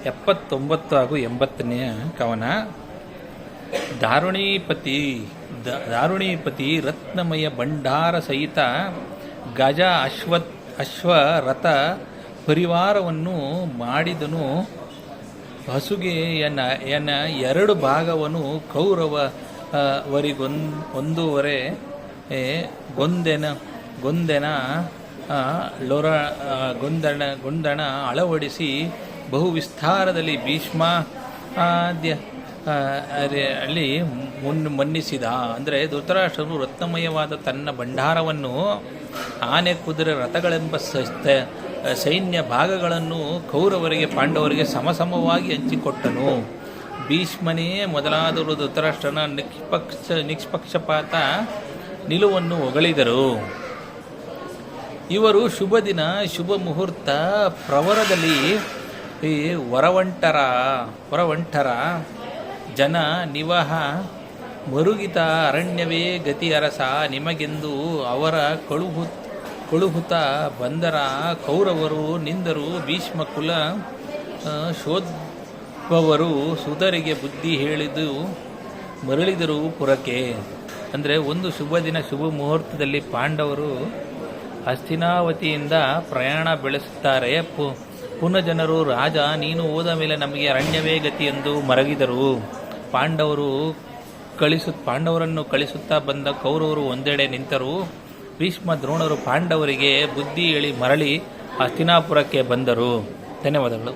79 ಹಾಗೂ 80ನೇ ಕವನ. ದಾರುಣೀಪತಿ ರತ್ನಮಯ ಭಂಡಾರ ಸಹಿತ ಗಜ ಅಶ್ವರಥ ಪರಿವಾರವನ್ನು ಮಾಡಿದನು. ಹಸುಗೆ ಎನ್ನ 2 ಭಾಗವನ್ನು ಕೌರವರಿಗೊಂದೂವರೆ ಗೊಂದೆನ ಗೊಂದಣ ಅಳವಡಿಸಿ ಬಹು ವಿಸ್ತಾರದಲ್ಲಿ ಅಲ್ಲಿ ಮನ್ನಿಸಿದ. ಅಂದರೆ ಧೃತರಾಷ್ಟ್ರನು ರತ್ನಮಯವಾದ ತನ್ನ ಭಂಡಾರವನ್ನು ಆನೆ, ಕುದುರೆ, ರಥಗಳೆಂಬ ಸೈನ್ಯ ಭಾಗಗಳನ್ನು ಕೌರವರಿಗೆ ಪಾಂಡವರಿಗೆ ಸಮಸಮವಾಗಿ ಹಂಚಿಕೊಟ್ಟನು. ಭೀಷ್ಮನೇ ಮೊದಲಾದವರು ಧೃತರಾಷ್ಟ್ರನ ನಿಷ್ಪಕ್ಷಪಾತ ನಿಲುವನ್ನು ಹೊಗಳಿದರು. ಇವರು ಶುಭ ದಿನ, ಶುಭ ಮುಹೂರ್ತ, ಪ್ರವರದಲ್ಲಿ ಹೊರವಂಟರ ಜನ ನಿವಹ ಮರುಗಿತ ಅರಣ್ಯವೇ ಗತಿ ಅರಸ ನಿಮಗೆಂದು ಅವರ ಕಳುಹುತ ಬಂದರ ಕೌರವರು ನಿಂದರು. ಭೀಷ್ಮ ಕುಲ ಶೋದ್ಭವರು ಸುಧರಿಗೆ ಬುದ್ಧಿ ಹೇಳಿದು ಮರಳಿದರು ಪುರಕ್ಕೆ. ಅಂದರೆ ಒಂದು ಶುಭ ದಿನ, ಶುಭ ಮುಹೂರ್ತದಲ್ಲಿ ಪಾಂಡವರು ಹಸ್ತಿನಾವತಿಯಿಂದ ಪ್ರಯಾಣ ಬೆಳೆಸುತ್ತಾರೆ. ಪುನಃ ರಾಜ ನೀನು ಹೋದ ಮೇಲೆ ನಮಗೆ ಅರಣ್ಯವೇ ಗತಿ ಎಂದು ಮರಗಿದರು. ಪಾಂಡವರನ್ನು ಕಳಿಸುತ್ತಾ ಬಂದ ಕೌರವರು ಒಂದೆಡೆ ನಿಂತರು. ಭೀಷ್ಮ ದ್ರೋಣರು ಪಾಂಡವರಿಗೆ ಬುದ್ಧಿ ಹೇಳಿ ಮರಳಿ ಹಸ್ತಿನಾಪುರಕ್ಕೆ ಬಂದರು. ಧನ್ಯವಾದಗಳು.